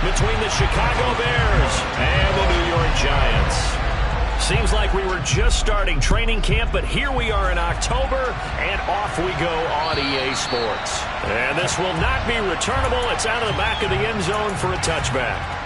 between the Chicago Bears and the New York Giants. Seems like we were just starting training camp, but here we are in October, and off we go on EA Sports. And this will not be returnable. It's out of the back of the end zone for a touchback.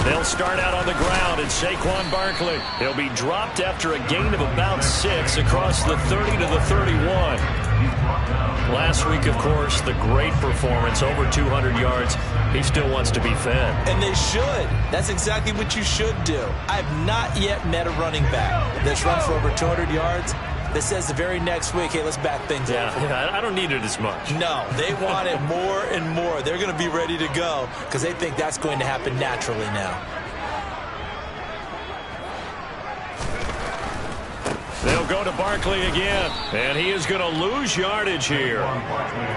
They'll start out on the ground, and Saquon Barkley. He'll be dropped after a gain of about 6 across the 30 to the 31. Last week, of course, the great performance, over 200 yards. He still wants to be fed. And they should. That's exactly what you should do. I have not yet met a running back that's run for over 200 yards that says the very next week, hey, let's back things up. Yeah, I don't need it as much. No, they want it more and more. They're going to be ready to go because they think that's going to happen naturally now. They'll go to Barkley again, and he is going to lose yardage here.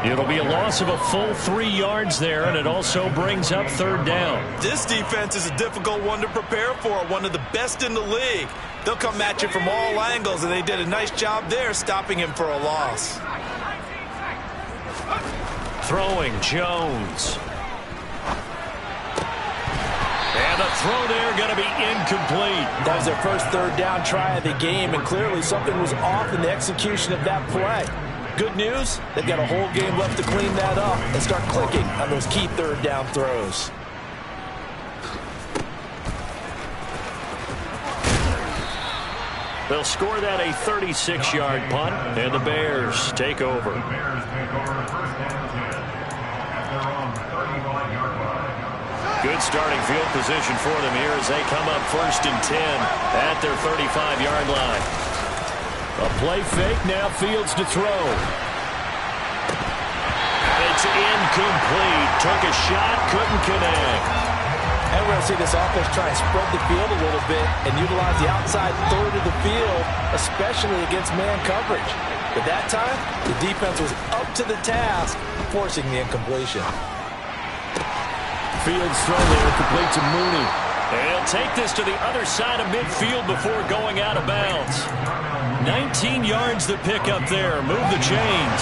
It'll be a loss of a full 3 yards there, and it also brings up third down. This defense is a difficult one to prepare for, one of the best in the league. They'll come at you from all angles, and they did a nice job there stopping him for a loss. Throwing Jones. And the throw there going to be incomplete. That was their first third down try of the game, and clearly something was off in the execution of that play. Good news, they've got a whole game left to clean that up and start clicking on those key third down throws. They'll score that a 36-yard punt, and the Bears take over. Good starting field position for them here as they come up 1st and 10 at their 35-yard line. A play fake, now Fields to throw. And it's incomplete. Took a shot, couldn't connect. And we're going to see this offense try and spread the field a little bit and utilize the outside third of the field, especially against man coverage. But that time, the defense was up to the task, forcing the incompletion. Fields throw there, complete to Mooney. And he'll take this to the other side of midfield before going out of bounds. 19 yards to pick up there. Move the chains.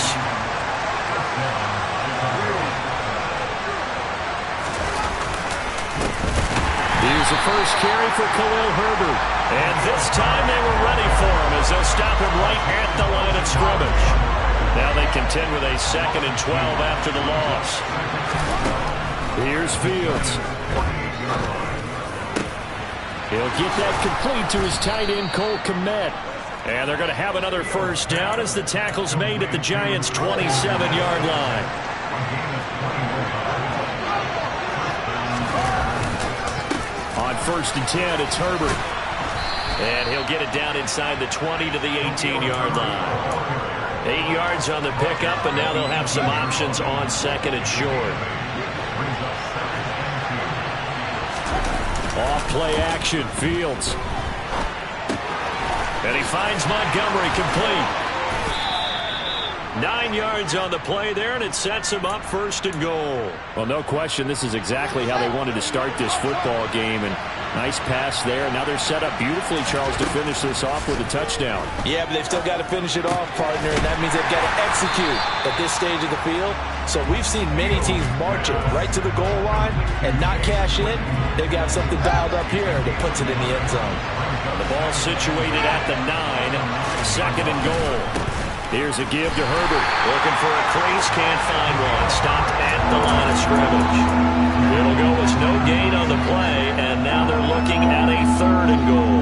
Here's the first carry for Khalil Herbert. And this time they were ready for him as they'll stop him right at the line of scrimmage. Now they contend with a 2nd and 12 after the loss. Here's Fields. He'll get that complete to his tight end, Cole Kmet. And they're going to have another first down as the tackle's made at the Giants' 27-yard line. On 1st and 10, it's Herbert. And he'll get it down inside the 20 to the 18-yard line. 8 yards on the pickup, and now they'll have some options on 2nd and short. Off-play action, Fields. And he finds Montgomery complete. 9 yards on the play there, and it sets him up 1st and goal. Well, no question, this is exactly how they wanted to start this football game. And nice pass there. Now they're set up beautifully, Charles, to finish this off with a touchdown. Yeah, but they've still got to finish it off, partner, and that means they've got to execute at this stage of the field. So we've seen many teams march it right to the goal line and not cash in. They've got something dialed up here that puts it in the end zone. The ball situated at the 9, 2nd and goal. Here's a give to Herbert. Looking for a crease, can't find one. Stopped at the line of scrimmage. It'll go as no gain on the play, and now they're looking at a 3rd and goal.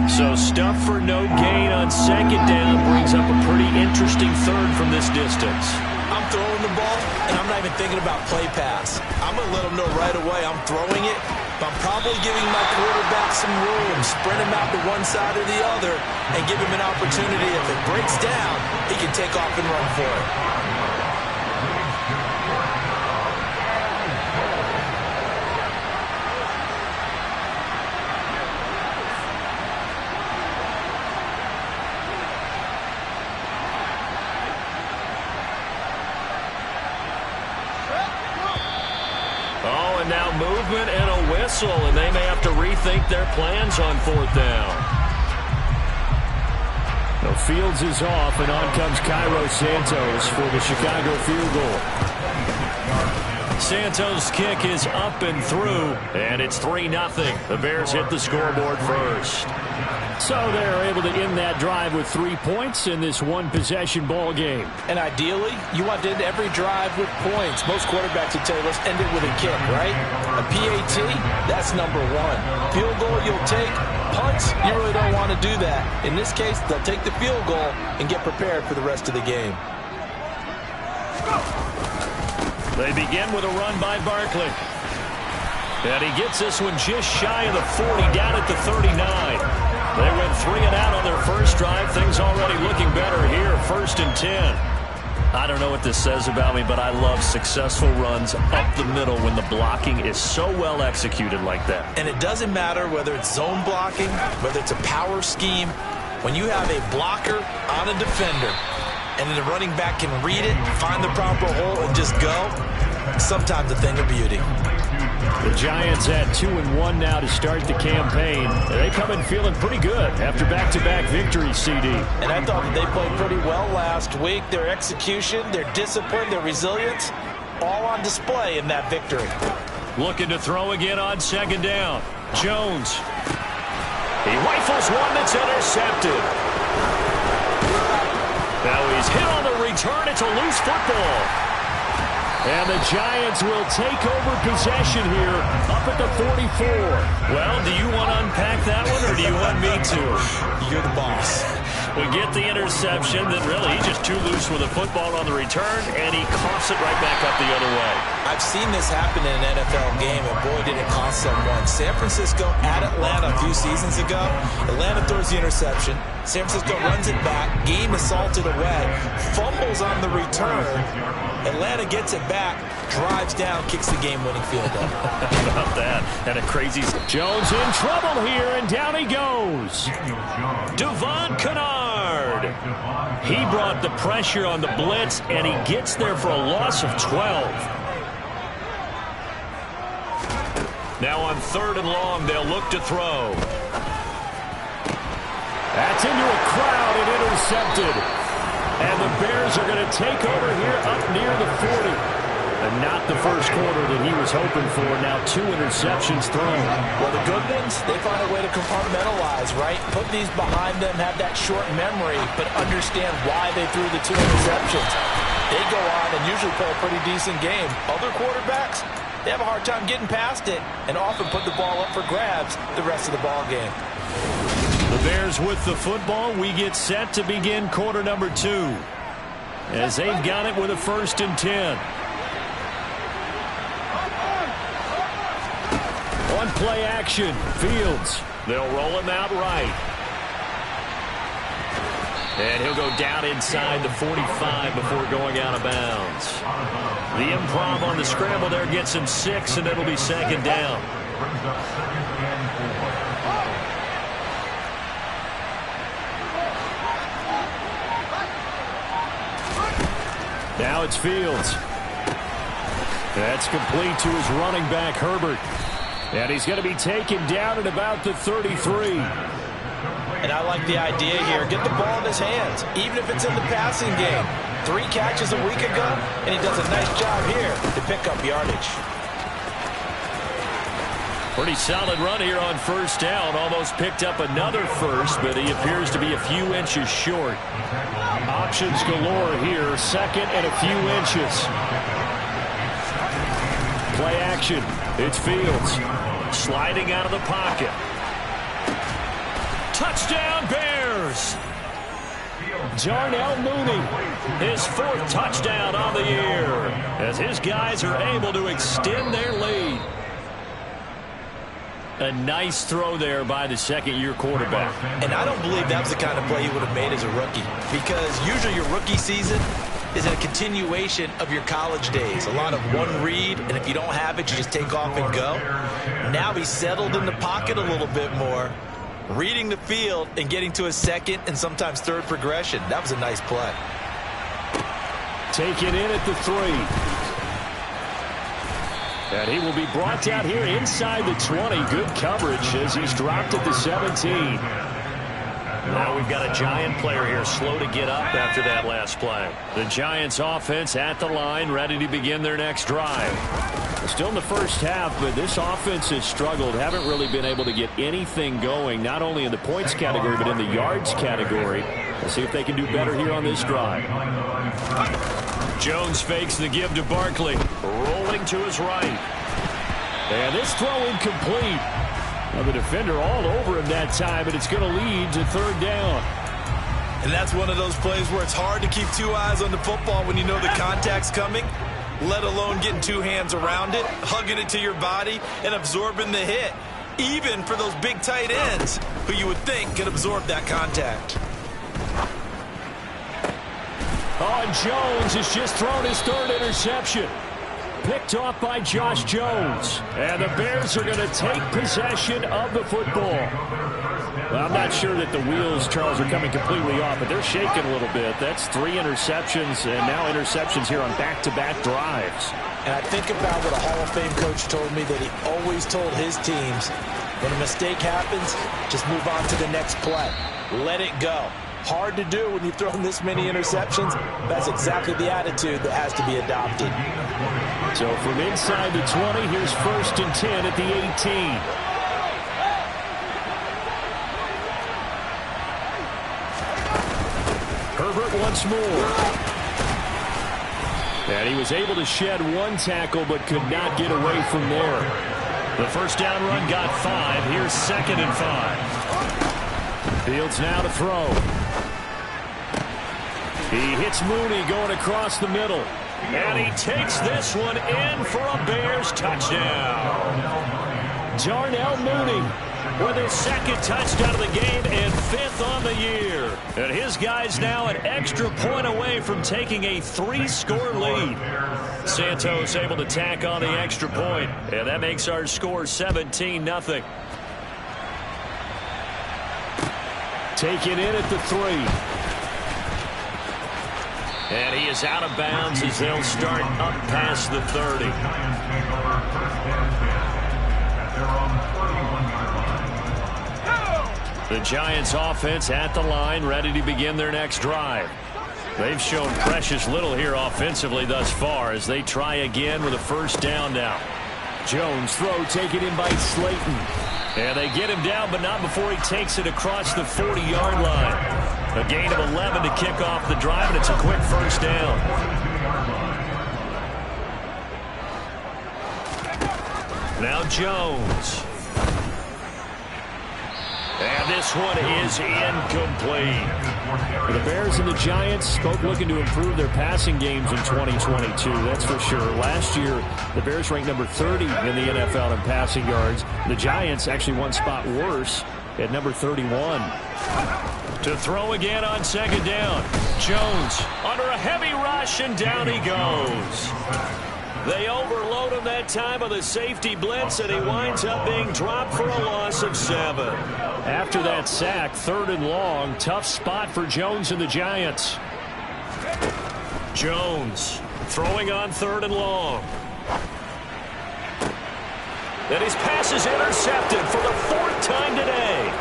So stuff for no gain on 2nd down brings up a pretty interesting 3rd from this distance. I'm throwing the ball, and I'm not even thinking about play pass. I'm going to let them know right away I'm throwing it, but I'm probably giving my quarterback some room, sprint him out to one side or the other, and give him an opportunity. If it breaks down, he can take off and run for it. and now movement and a whistle, and they may have to rethink their plans on 4th down. Now Fields is off, and on comes Cairo Santos for the Chicago field goal. Santos' kick is up and through, and it's 3-0. The Bears hit the scoreboard first. So they're able to end that drive with 3 points in this one-possession ball game. And ideally, you want to end every drive with points. Most quarterbacks would tell you, let's end it with a kick, right? A PAT, that's number 1. Field goal you'll take. Punts, you really don't want to do that. In this case, they'll take the field goal and get prepared for the rest of the game. They begin with a run by Barkley. And he gets this one just shy of the 40, down at the 39. They went 3 and out on their first drive. Things already looking better here. 1st and 10. I don't know what this says about me, but I love successful runs up the middle when the blocking is so well executed like that. And it doesn't matter whether it's zone blocking, whether it's a power scheme. When you have a blocker on a defender, and then the running back can read it, find the proper hole, and just go, sometimes a thing of beauty. The Giants at 2-1 now to start the campaign. They come in feeling pretty good after back-to-back victories, CD. And I thought that they played pretty well last week. Their execution, their discipline, their resilience, all on display in that victory. Looking to throw again on 2nd down. Jones. He rifles one that's intercepted. Now he's hit on the return. It's a loose football. And the Giants will take over possession here up at the 44. Well, do you want to unpack that one, or do you want me to? You're the boss. We get the interception, then really he's just too loose with the football on the return, and he coughs it right back up the other way. I've seen this happen in an NFL game, and boy, did it cost someone. San Francisco at Atlanta a few seasons ago. Atlanta throws the interception. San Francisco runs it back. Game assaulted away. Fumbles on the return. Atlanta gets it back, drives down, kicks the game-winning field goal. How about that? And a crazy... Jones in trouble here, and down he goes. Devon Kennard. He brought the pressure on the blitz, and he gets there for a loss of 12. Now on 3rd and long, they'll look to throw. That's into a crowd and intercepted. And the Bears are going to take over here up near the 40. And not the first quarter that he was hoping for. Now 2 interceptions thrown. Well, the good ones, they find a way to compartmentalize, right? Put these behind them, have that short memory, but understand why they threw the 2 interceptions. They go on and usually play a pretty decent game. Other quarterbacks, they have a hard time getting past it and often put the ball up for grabs the rest of the ball game. The Bears with the football. We get set to begin quarter number 2. As they've got it with a 1st and 10. On play action, Fields. They'll roll him out right. And he'll go down inside the 45 before going out of bounds. The improv on the scramble there gets him 6, and it'll be 2nd down. Now it's Fields. That's complete to his running back, Herbert. And he's going to be taken down at about the 33. And I like the idea here. Get the ball in his hands, even if it's in the passing game. 3 catches a week ago, and he does a nice job here to pick up yardage. Pretty solid run here on 1st down. Almost picked up another first, but he appears to be a few inches short. Options galore here. 2nd and a few inches. Play action. It's Fields. Sliding out of the pocket. Touchdown, Bears! Darnell Mooney, his 4th touchdown on the year, as his guys are able to extend their lead. A nice throw there by the 2nd-year quarterback. And I don't believe that was the kind of play he would have made as a rookie, because usually your rookie season is a continuation of your college days. A lot of one read, and if you don't have it, you just take off and go. Now he's settled in the pocket a little bit more, reading the field and getting to his 2nd and sometimes 3rd progression. That was a nice play. Taken in at the 3. And he will be brought down here inside the 20. Good coverage as he's dropped at the 17. Now we've got a Giant player here slow to get up after that last play. The Giants offense at the line, ready to begin their next drive. Still in the first half, but this offense has struggled. Haven't really been able to get anything going, not only in the points category, but in the yards category. Let's see if they can do better here on this drive. Jones fakes the give to Barkley. Rolling to his right. And this throw incomplete. Well, the defender all over him that time, and it's going to lead to third down. And that's one of those plays where it's hard to keep two eyes on the football when you know the contact's coming, let alone getting two hands around it, hugging it to your body, and absorbing the hit, even for those big tight ends who you would think could absorb that contact. Oh, and Jones has just thrown his third interception. Picked off by Josh Jones. And the Bears are going to take possession of the football. Well, I'm not sure that the wheels, Charles, are coming completely off, but they're shaking a little bit. That's 3 interceptions, and now interceptions here on back-to-back drives. And I think about what a Hall of Fame coach told me that he always told his teams, when a mistake happens, just move on to the next play. Let it go. Hard to do when you've thrown this many interceptions. That's exactly the attitude that has to be adopted. So from inside the 20, here's 1st and 10 at the 18. Herbert once more. And he was able to shed 1 tackle but could not get away from there. The first down run got 5. Here's 2nd and 5. Fields now to throw. He hits Mooney going across the middle. And he takes this one in for a Bears touchdown. Darnell Mooney with his 2nd touchdown of the game and 5th on the year. And his guys now an extra point away from taking a 3-score lead. Santos able to tack on the extra point, and that makes our score 17-0. Taken in at the 3. And he is out of bounds as they'll start up past the 30. The Giants offense at the line, ready to begin their next drive. They've shown precious little here offensively thus far as they try again with a first down now. Jones throw taken in by Slayton. And they get him down, but not before he takes it across the 40-yard line. A gain of 11 to kick off the drive, and it's a quick first down. Now Jones. And this one is incomplete. The Bears and the Giants both looking to improve their passing games in 2022, that's for sure. Last year, the Bears ranked number 30 in the NFL in passing yards. The Giants actually 1 spot worse at number 31. To throw again on 2nd down. Jones under a heavy rush, and down he goes. They overload him that time with a safety blitz, and he winds up being dropped for a loss of 7. After that sack, 3rd and long, tough spot for Jones and the Giants. Jones throwing on 3rd and long. And his pass is intercepted for the 4th time today.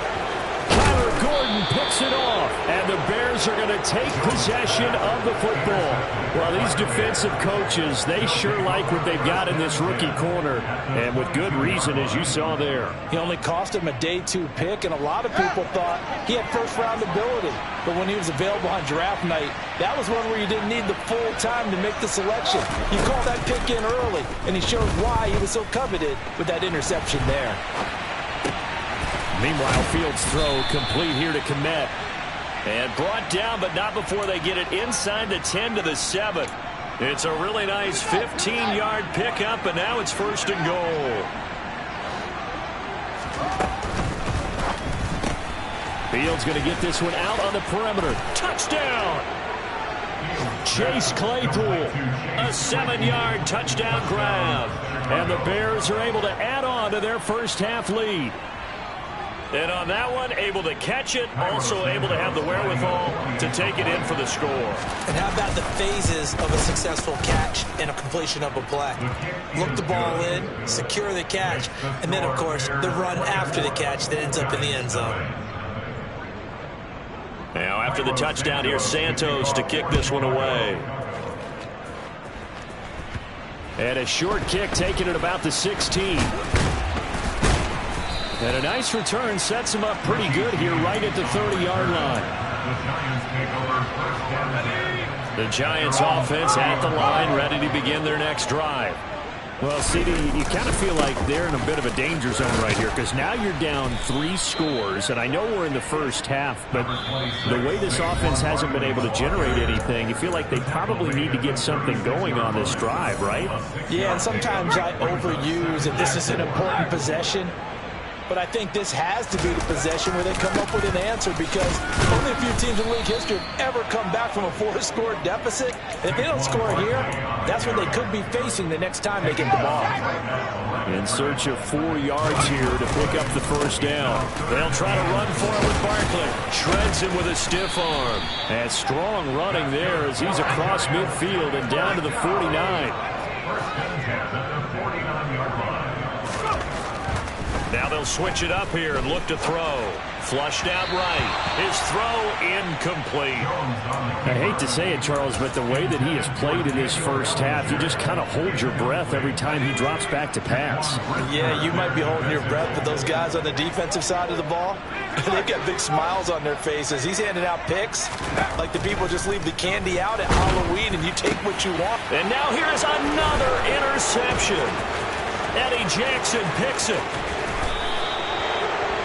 Gordon picks it off, and the Bears are going to take possession of the football. Well, these defensive coaches, they sure like what they've got in this rookie corner, and with good reason, as you saw there. He only cost him a day 2 pick, and a lot of people thought he had first-round ability. But when he was available on draft night, that was one where you didn't need the full time to make the selection. You called that pick in early, and he showed why he was so coveted with that interception there. Meanwhile, Fields' throw complete here to Kmet. And brought down, but not before they get it inside the 10 to the 7. It's a really nice 15-yard pickup, and now it's 1st and goal. Fields going to get this one out on the perimeter. Touchdown! Chase Claypool. A 7-yard touchdown grab. And the Bears are able to add on to their first half lead. And on that one, able to catch it, also able to have the wherewithal to take it in for the score. And how about the phases of a successful catch and a completion of a play? Look the ball in, secure the catch, and then, of course, the run after the catch that ends up in the end zone. Now, after the touchdown, here's Santos to kick this one away. And a short kick taken at about the 16. And a nice return sets him up pretty good here right at the 30-yard line. The Giants offense at the line, ready to begin their next drive. Well, CD, you kind of feel like they're in a bit of a danger zone right here because now you're down 3 scores, and I know we're in the first half, but the way this offense hasn't been able to generate anything, you feel like they probably need to get something going on this drive, right? Yeah, and sometimes I overuse that this is an important possession. But I think this has to be the possession where they come up with an answer because only a few teams in league history have ever come back from a 4-score deficit. If they don't score here, that's what they could be facing the next time they get the ball. In search of 4 yards here to pick up the first down. They'll try to run for it with Barkley. Shreds him with a stiff arm. And strong running there as he's across midfield and down to the 49. Now they'll switch it up here and look to throw. Flushed out right. His throw incomplete. I hate to say it, Charles, but the way that he has played in this first half, you just kind of hold your breath every time he drops back to pass. Yeah, you might be holding your breath, but those guys on the defensive side of the ball, they've got big smiles on their faces. He's handing out picks like the people just leave the candy out at Halloween and you take what you want. And now here's another interception. Eddie Jackson picks it.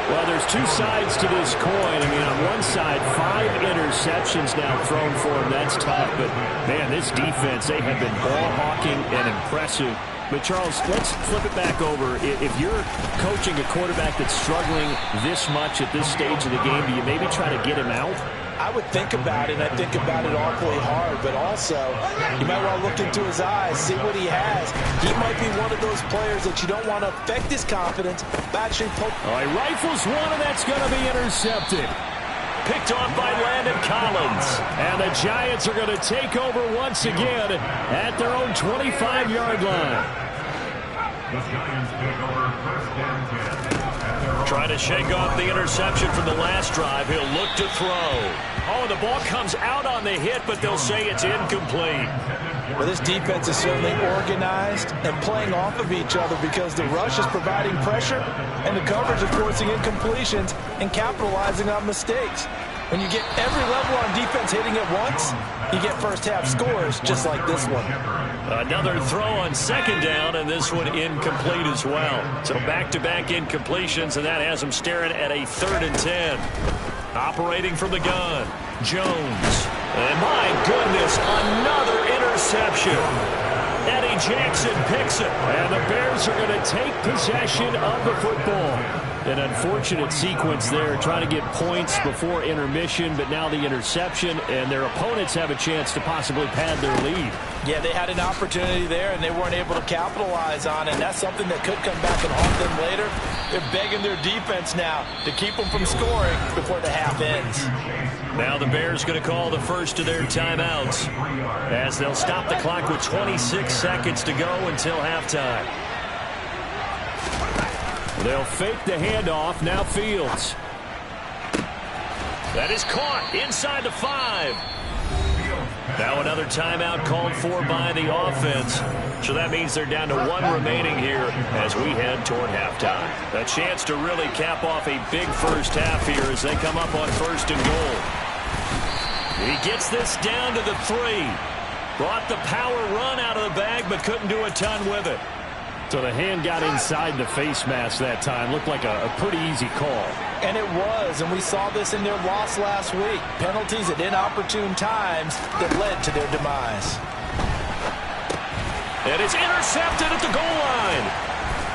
Well, there's 2 sides to this coin. I mean, on one side, 5 interceptions now thrown for him. That's tough. But, man, this defense, they have been ball hawking and impressive. But, Charles, let's flip it back over. If you're coaching a quarterback that's struggling this much at this stage of the game, do you maybe try to get him out? I would think about it. I think about it awfully hard, but also you might want to look into his eyes, see what he has. He might be one of those players that you don't want to affect his confidence. Actually, he rifles one, and that's going to be intercepted. Picked off by Landon Collins. And the Giants are going to take over once again at their own 25-yard line. The Giants take over first and 10. Trying to shake off the interception from the last drive. He'll look to throw. Oh, the ball comes out on the hit, but they'll say it's incomplete. Well, this defense is certainly organized and playing off of each other because the rush is providing pressure and the coverage is forcing incompletions and capitalizing on mistakes. When you get every level on defense hitting at once, you get first-half scores just like this one. Another throw on second down, and this one incomplete as well. So back-to-back incompletions, and that has them staring at a 3rd and 10. Operating from the gun, Jones. And my goodness, another interception. Eddie Jackson picks it, and the Bears are going to take possession of the football. An unfortunate sequence there, trying to get points before intermission, but now the interception, and their opponents have a chance to possibly pad their lead. Yeah, they had an opportunity there, and they weren't able to capitalize on it, and that's something that could come back and haunt them later. They're begging their defense now to keep them from scoring before the half ends. Now the Bears going to call the first of their timeouts as they'll stop the clock with 26 seconds to go until halftime. They'll fake the handoff. Now Fields. That is caught inside the 5. Now another timeout called for by the offense. So that means they're down to 1 remaining here as we head toward halftime. A chance to really cap off a big first half here as they come up on 1st and goal. He gets this down to the 3. Brought the power run out of the bag but couldn't do a ton with it. So the hand got inside the face mask that time. Looked like a pretty easy call. And it was, and we saw this in their loss last week. Penalties at inopportune times that led to their demise. And it's intercepted at the goal line.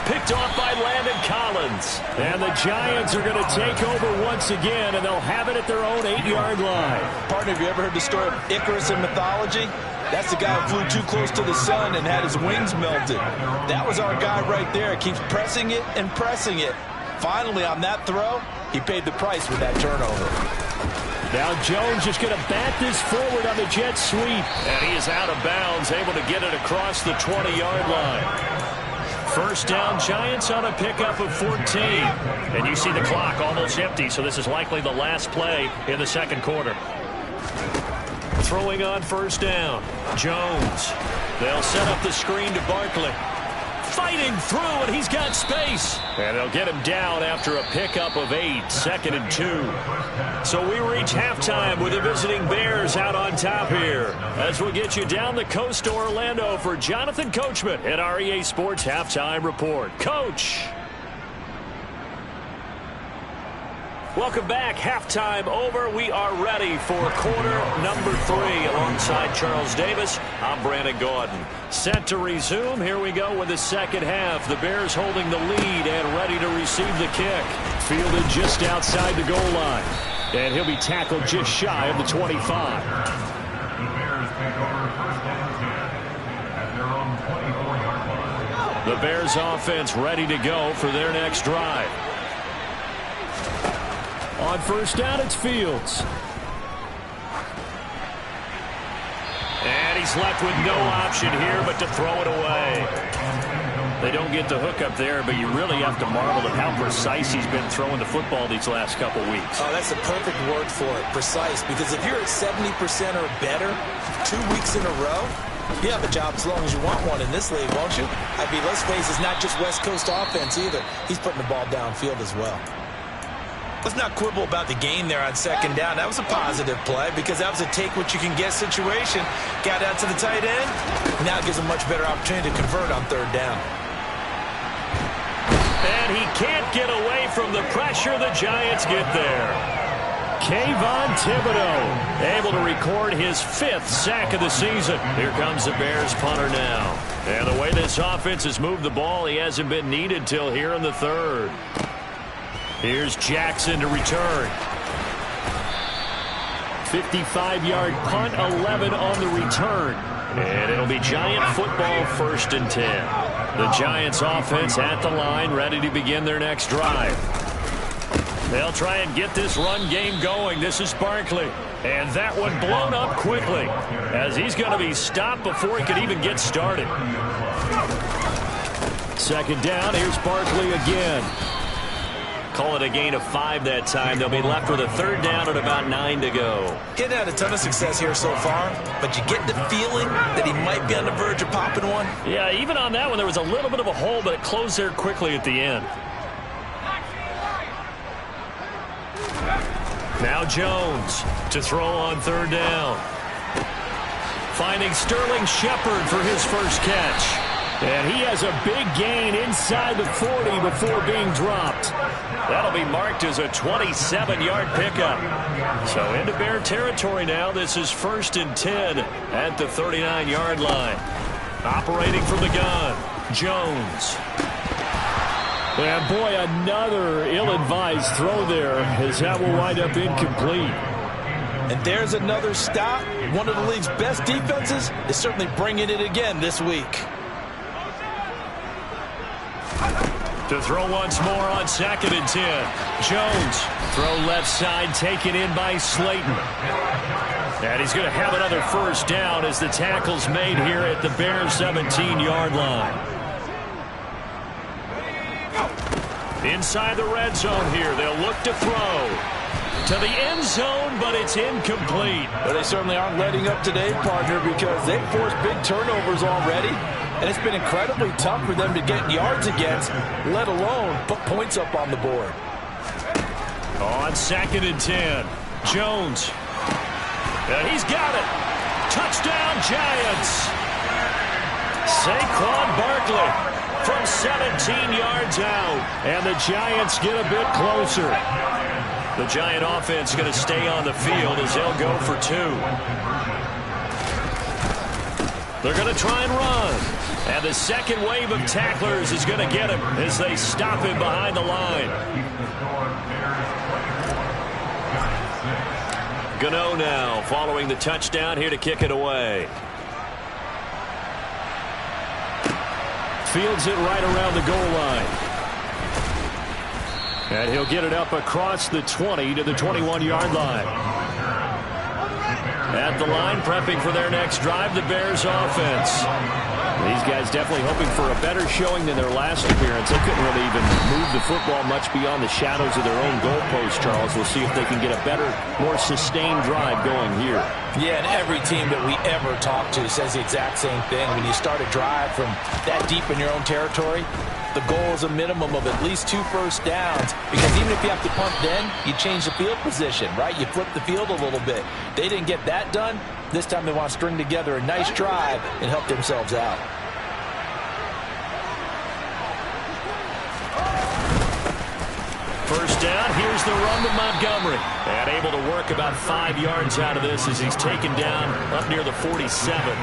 Picked off by Landon Collins. And the Giants are going to take over once again, and they'll have it at their own 8-yard line. Partner, have you ever heard the story of Icarus in mythology? That's the guy who flew too close to the sun and had his wings melted. That was our guy right there. Keeps pressing it and pressing it. Finally, on that throw, He paid the price with that turnover. Now Jones just going to bat this forward on the jet sweep. And he is out of bounds, able to get it across the 20-yard line. First down, Giants on a pickup of 14. And you see the clock almost empty, so this is likely the last play in the second quarter. Throwing on first down, Jones. They'll set up the screen to Barkley. Fighting through, and he's got space. And they'll get him down after a pickup of 8, 2nd and 2. So we reach halftime with the visiting Bears out on top here. As we'll get you down the coast to Orlando for Jonathan Coachman at our EA Sports Halftime Report. Coach. Welcome back. Halftime over. We are ready for quarter number 3 alongside Charles Davis. I'm Brandon Gaudin. Set to resume. Here we go with the second half. The Bears holding the lead and ready to receive the kick. Fielded just outside the goal line. And he'll be tackled just shy of the 25. The Bears take over first and 10 at their own 24-yard line. The Bears offense ready to go for their next drive. On first down, it's Fields. And he's left with no option here but to throw it away. They don't get the hook up there, but you really have to marvel at how precise he's been throwing the football these last couple weeks. Oh, that's the perfect word for it, precise. Because if you're at 70% or better 2 weeks in a row, you have a job as long as you want one in this league, won't you? I mean, let's face it, it's not just West Coast offense either. He's putting the ball downfield as well. Let's not quibble about the gain there on second down. That was a positive play because that was a take-what-you-can-get situation. Got out to the tight end. Now it gives a much better opportunity to convert on third down. And he can't get away from the pressure. The Giants get there. Kayvon Thibodeau able to record his 5th sack of the season. Here comes the Bears punter now. And the way this offense has moved the ball, he hasn't been needed till here in the third. Here's Jackson to return. 55-yard punt, 11 on the return. And it'll be Giant football, 1st and 10. The Giants offense at the line, ready to begin their next drive. They'll try and get this run game going. This is Barkley. And that one blown up quickly as he's going to be stopped before he could even get started. Second down, here's Barkley again. Call it a gain of 5 that time. They'll be left with a third down at about 9 to go. He's had a ton of success here so far, but you get the feeling that he might be on the verge of popping one. Yeah, even on that one, there was a little bit of a hole, but it closed there quickly at the end. Now Jones to throw on third down. Finding Sterling Shepard for his first catch. And he has a big gain inside the 40 before being dropped. That'll be marked as a 27-yard pickup. So into Bear territory now. This is 1st and 10 at the 39-yard line. Operating from the gun, Jones. And boy, another ill-advised throw there as that will wind up incomplete. And there's another stop. One of the league's best defenses is certainly bringing it again this week. To throw once more on 2nd and 10. Jones, throw left side, taken in by Slayton. And he's going to have another first down as the tackle's made here at the Bears' 17-yard line. Inside the red zone here, they'll look to throw. To the end zone, but it's incomplete. Well, they certainly aren't letting up today, partner, because they've forced big turnovers already. And it's been incredibly tough for them to get yards against, let alone put points up on the board. On 2nd and 10, Jones. And he's got it. Touchdown, Giants. Saquon Barkley from 17 yards out. And the Giants get a bit closer. The Giant offense is going to stay on the field as they'll go for 2. They're going to try and run. And the second wave of tacklers is going to get him as they stop him behind the line. Gano now following the touchdown here to kick it away. Fields it right around the goal line. And he'll get it up across the 20 to the 21-yard line. At the line, prepping for their next drive, the Bears offense. These guys definitely hoping for a better showing than their last appearance. They couldn't really even move the football much beyond the shadows of their own goalpost, Charles. We'll see if they can get a better, more sustained drive going here. Yeah, and every team that we ever talk to says the exact same thing. When you start a drive from that deep in your own territory, the goal is a minimum of at least 2 first downs, because even if you have to punt then, you change the field position, right? You flip the field a little bit. They didn't get that done. This time they want to string together a nice drive and help themselves out. First down, here's the run to Montgomery. And able to work about 5 yards out of this as he's taken down up near the 47.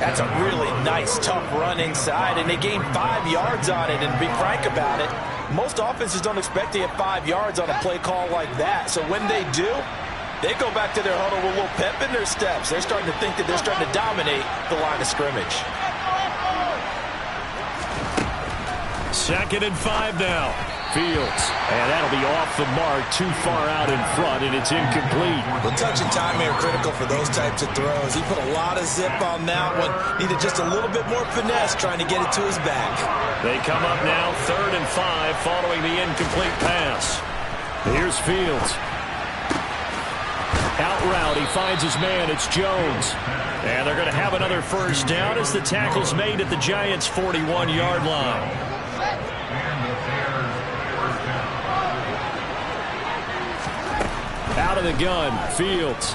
That's a really nice, tough run inside, and they gained 5 yards on it. And to be frank about it, most offenses don't expect to get 5 yards on a play call like that. So when they do, they go back to their huddle with a little pep in their steps. They're starting to think that they're starting to dominate the line of scrimmage. 2nd and 5 now. Fields. And that'll be off the mark, too far out in front, and it's incomplete. The touch and time are critical for those types of throws. He put a lot of zip on that one. Needed just a little bit more finesse trying to get it to his back. They come up now 3rd and 5 following the incomplete pass. Here's Fields. Out route, he finds his man. It's Jones. And they're going to have another first down as the tackle's made at the Giants' 41-yard line. Out of the gun, Fields.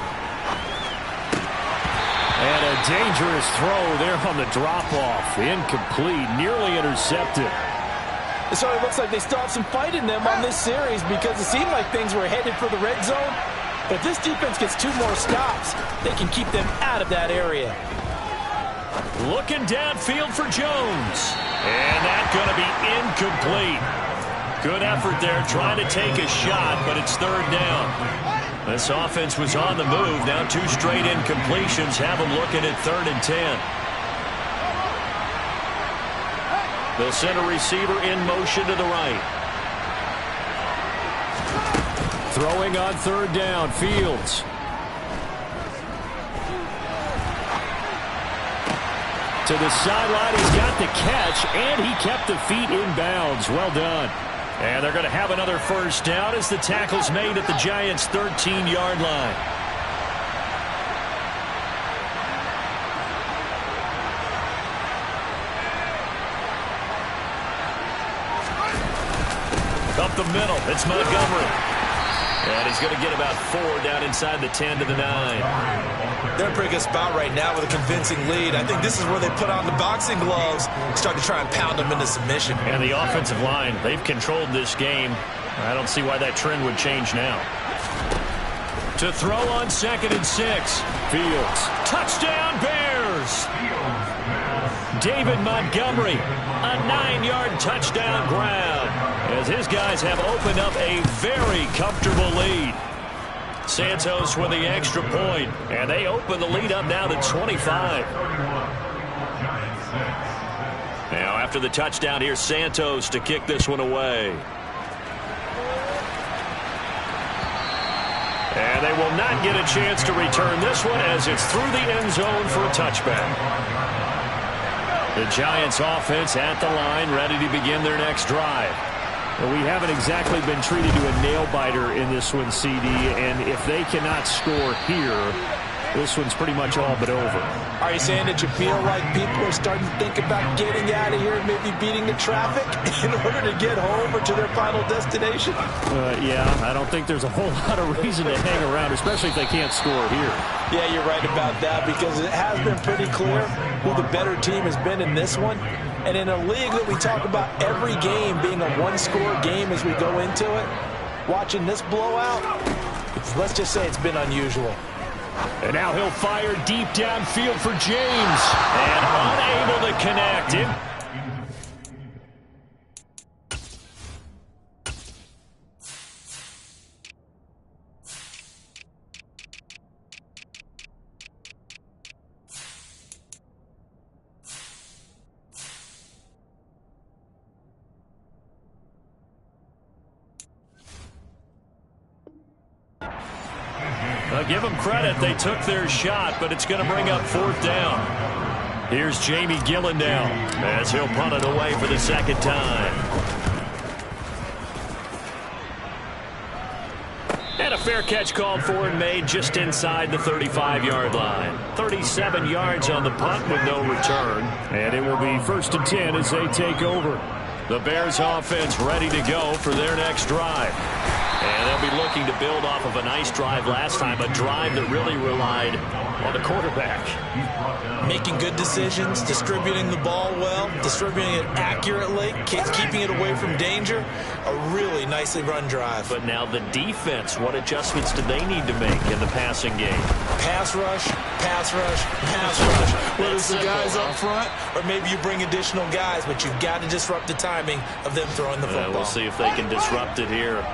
And a dangerous throw there on the drop-off. Incomplete, nearly intercepted. So it looks like they still have some fight in them on this series, because it seemed like things were headed for the red zone. But if this defense gets 2 more stops, they can keep them out of that area. Looking downfield for Jones. And that's going to be incomplete. Good effort there, trying to take a shot, but it's 3rd down. This offense was on the move. Now 2 straight incompletions have them looking at 3rd and 10. The center receiver in motion to the right. Throwing on 3rd down, Fields. To the sideline, he's got the catch, and he kept the feet in bounds. Well done. And they're going to have another first down as the tackle's made at the Giants' 13-yard line. Up the middle, it's Montgomery. And he's going to get about 4 down inside the 10 to the 9. They're in a pretty good spot right now with a convincing lead. I think this is where they put on the boxing gloves, start to try and pound them into submission. And the offensive line, they've controlled this game. I don't see why that trend would change now. To throw on 2nd and 6. Fields. Touchdown, Bears! David Montgomery, a 9-yard touchdown grab, as his guys have opened up a very comfortable lead. Santos with the extra point, and they open the lead up now to 25. Now after the touchdown, here's Santos to kick this one away. And they will not get a chance to return this one as it's through the end zone for a touchback. The Giants offense at the line, ready to begin their next drive. Well, we haven't exactly been treated to a nail-biter in this one, CD, and if they cannot score here, this one's pretty much all but over. Are you saying that you feel like people are starting to think about getting out of here and maybe beating the traffic in order to get home or to their final destination? Yeah, I don't think there's a whole lot of reason to hang around, especially if they can't score here. Yeah, you're right about that, because it has been pretty clear who the better team has been in this one. And in a league that we talk about every game being a one-score game as we go into it, watching this blowout, let's just say it's been unusual. And now he'll fire deep downfield for James. And unable to connect him. Give them credit. They took their shot, but it's going to bring up 4th down. Here's Jamie Gillen now as he'll punt it away for the second time. And a fair catch called for and made just inside the 35-yard line. 37 yards on the punt with no return. And it will be 1st and 10 as they take over. The Bears offense ready to go for their next drive. And they'll be looking to build off of a nice drive last time, a drive that really relied on the quarterback. Making good decisions, distributing the ball well, distributing it accurately, keeping it away from danger. A really nicely run drive. But now the defense, what adjustments do they need to make in the passing game? Pass rush, pass rush, pass rush. Whether it's the guys up front or maybe you bring additional guys, but you've got to disrupt the timing of them throwing the football. We'll see if they can disrupt it here.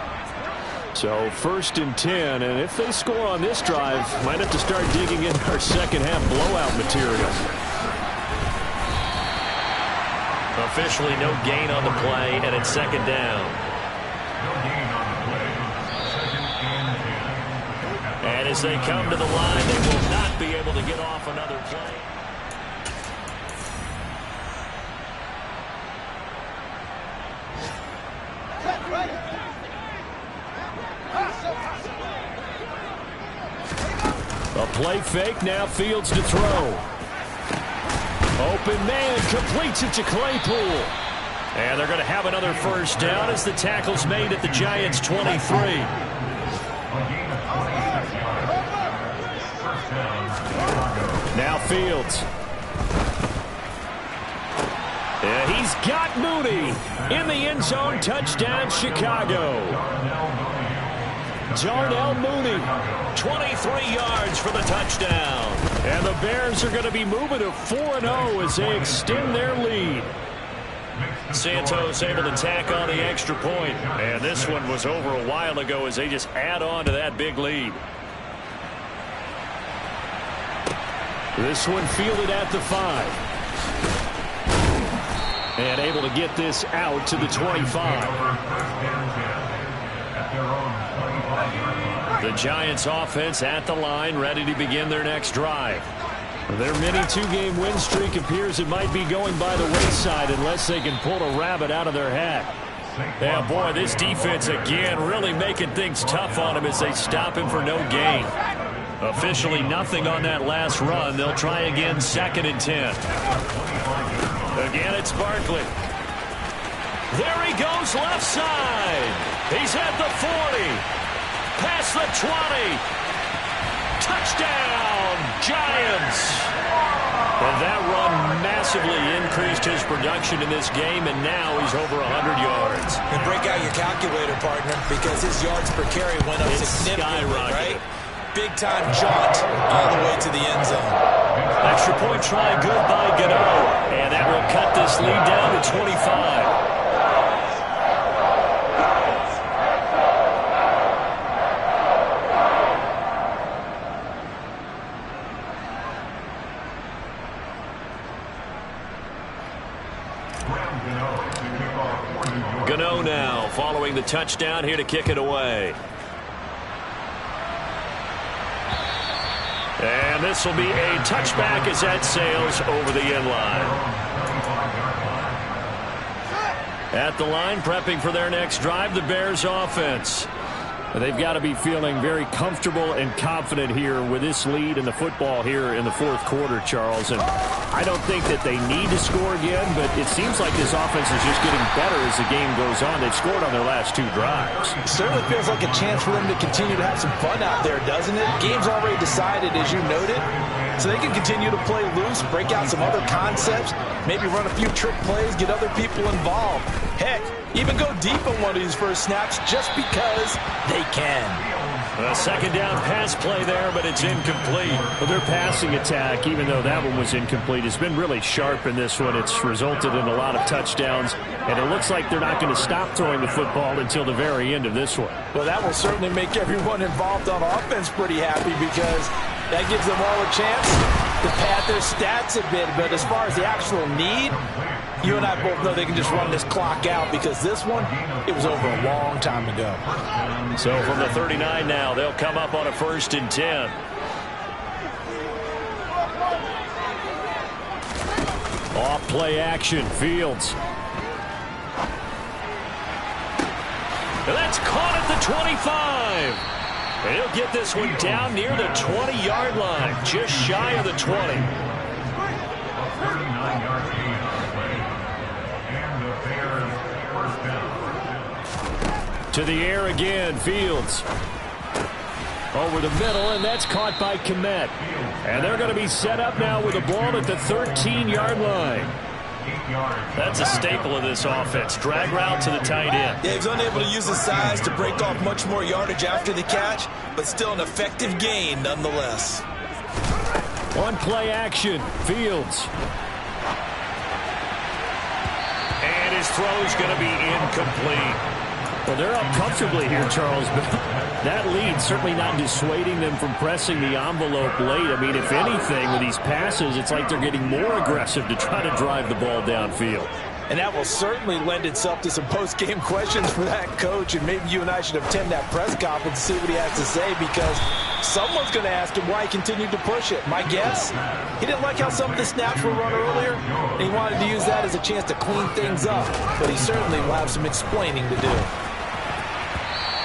So 1st and 10, and if they score on this drive, might have to start digging in our second half blowout material. Officially no gain on the play, and it's 2nd down. No gain on the play. 2nd and 10. And as they come to the line, they will not be able to get off another play. A play fake, now Fields to throw. Open man, completes it to Claypool. And they're going to have another 1st down as the tackle's made at the Giants' 23. A gain of 26 yards. 1st down, Chicago. Now Fields. Yeah, he's got Mooney in the end zone. Touchdown, Chicago. Darnell Mooney, 23 yards for the touchdown. And the Bears are going to be moving to 4-0 as they extend their lead. Santos able to tack on the extra point. And this one was over a while ago as they just add on to that big lead. This one fielded at the 5. And able to get this out to the 25. The Giants offense at the line, ready to begin their next drive. Their mini 2-game win streak appears it might be going by the wayside unless they can pull a rabbit out of their hat. Yeah, boy, this defense again really making things tough on him as they stop him for no gain. Officially nothing on that last run. They'll try again 2nd and 10. Again, it's Barkley. There he goes left side. He's at the 40. Past the 20. Touchdown, Giants. And that run massively increased his production in this game, and now he's over 100 yards. And break out your calculator, partner, because his yards per carry went up significantly, right? Big-time jaunt all the way to the end zone. Extra point try good by Gano, and that will cut this lead down to 25. Gano now following the touchdown here to kick it away. And this will be a touchback as that sails over the end line. At the line, prepping for their next drive, the Bears offense. They've got to be feeling very comfortable and confident here with this lead in the football here in the 4th quarter, Charles. And I don't think that they need to score again, but it seems like this offense is just getting better as the game goes on. They've scored on their last 2 drives. It certainly feels like a chance for them to continue to have some fun out there, doesn't it? Game's already decided, as you noted. So they can continue to play loose, break out some other concepts, maybe run a few trick plays, get other people involved. Heck, even go deep on one of these first snaps just because they can. A 2nd down pass play there, but it's incomplete. Well, their passing attack, even though that one was incomplete, has been really sharp in this one. It's resulted in a lot of touchdowns, and it looks like they're not going to stop throwing the football until the very end of this one. Well, that will certainly make everyone involved on offense pretty happy because that gives them all a chance to pad their stats a bit. But as far as the actual need, You and I both know they can just run this clock out because this one, it was over a long time ago. So from the 39 now, they'll come up on a 1st and 10. Off play action, Fields. And that's caught at the 25. And he'll get this one down near the 20-yard line, just shy of the 20. 39-yard gain on the play. And the Bears first down. To the air again, Fields. Over the middle, and that's caught by Kmet. And they're going to be set up now with a ball at the 13-yard line. That's a staple of this offense. Drag route to the tight end. Yeah, he's unable to use his size to break off much more yardage after the catch, but still an effective gain nonetheless. One play action, Fields. And his throw's going to be incomplete. Well, they're up comfortably here, Charles, but that lead certainly not dissuading them from pressing the envelope late. I mean, if anything, with these passes, it's like they're getting more aggressive to try to drive the ball downfield. And that will certainly lend itself to some post-game questions for that coach, and maybe you and I should attend that press conference and see what he has to say, because someone's going to ask him why he continued to push it. My guess, he didn't like how some of the snaps were run earlier, and he wanted to use that as a chance to clean things up, but he certainly will have some explaining to do.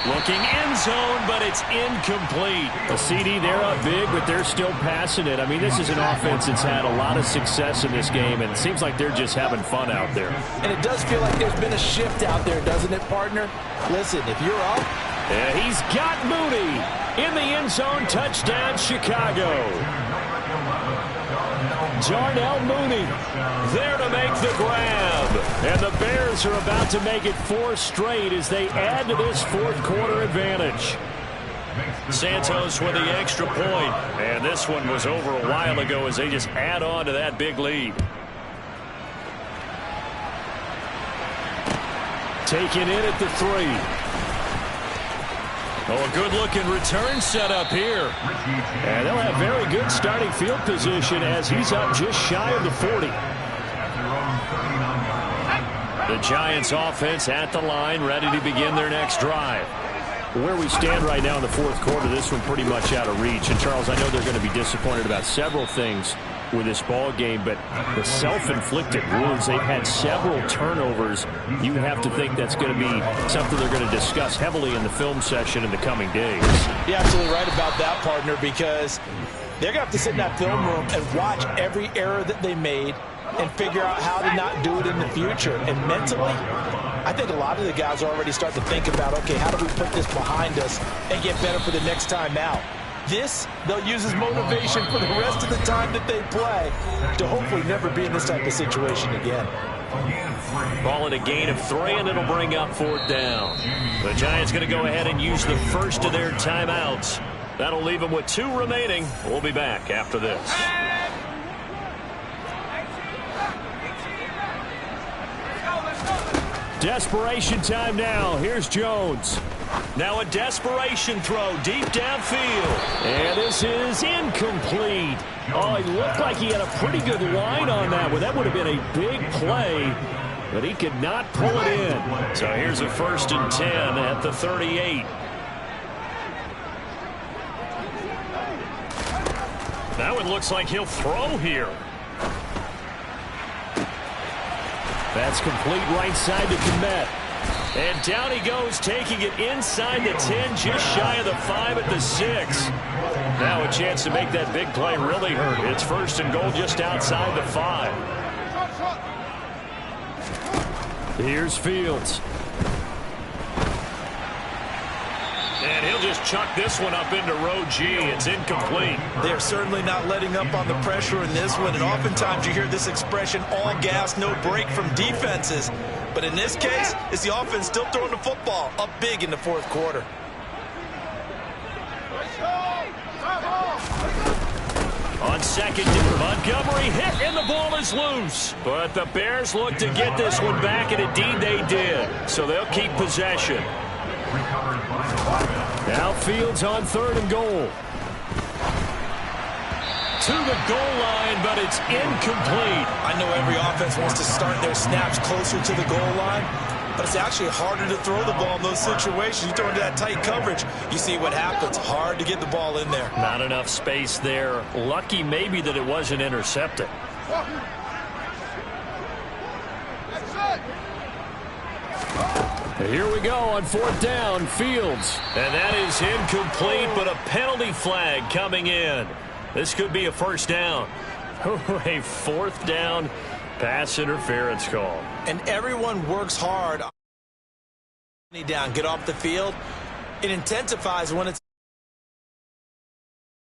Looking end zone, but it's incomplete. The CD, they're up big, but they're still passing it. I mean, this is an offense that's had a lot of success in this game, and it seems like they're just having fun out there. And it does feel like there's been a shift out there, doesn't it, partner? Listen, if you're up. Yeah, he's got Mooney in the end zone. Touchdown, Chicago. Darnell Mooney there to make the grab. And the Bears are about to make it 4 straight as they add to this fourth-quarter advantage. Santos with the extra point. And this one was over a while ago as they just add on to that big lead. Taken in at the 3. Oh, a good-looking return set up here. And they'll have very good starting field position as he's up just shy of the 40. The Giants offense at the line, ready to begin their next drive. Where we stand right now in the fourth quarter, this one pretty much out of reach. And, Charles, I know they're going to be disappointed about several things with this ball game, but the self-inflicted wounds, they've had several turnovers. You have to think that's going to be something they're going to discuss heavily in the film session in the coming days. You're absolutely right about that, partner, because they're going to have to sit in that film room and watch every error that they made and figure out how to not do it in the future. And mentally, I think a lot of the guys already start to think about, okay, how do we put this behind us and get better for the next time out? This, they'll use as motivation for the rest of the time that they play to hopefully never be in this type of situation again. Ball at a gain of 3, and it'll bring up 4th down. The Giants going to go ahead and use the first of their timeouts. That'll leave them with 2 remaining. We'll be back after this. Desperation time now. Here's Jones. Now a desperation throw deep downfield. And this is incomplete. Oh, he looked like he had a pretty good line on that one. That would have been a big play, but he could not pull it in. So here's a 1st and 10 at the 38. That one looks like he'll throw here. That's complete right side to Kmet. And down he goes, taking it inside the 10, just shy of the 5 at the 6. Now a chance to make that big play really hurt. It's 1st and goal just outside the 5. Here's Fields. And he'll just chuck this one up into row G. It's incomplete. They're certainly not letting up on the pressure in this one, and oftentimes you hear this expression, all gas, no break from defenses. But in this case, it's the offense still throwing the football up big in the fourth quarter. On 2nd down, Montgomery hit, and the ball is loose. But the Bears look to get this one back, and indeed they did. So they'll keep possession. Now Fields on 3rd and goal. to the goal line, but it's incomplete. I know every offense wants to start their snaps closer to the goal line, but it's actually harder to throw the ball in those situations. You throw into that tight coverage, you see what happens. Hard to get the ball in there. Not enough space there. Lucky maybe that it wasn't intercepted. Here we go on 4th down, Fields. And that is incomplete, but a penalty flag coming in. This could be a 1st down. A 4th down pass interference call. And everyone works hard. Down, get off the field. It intensifies when it's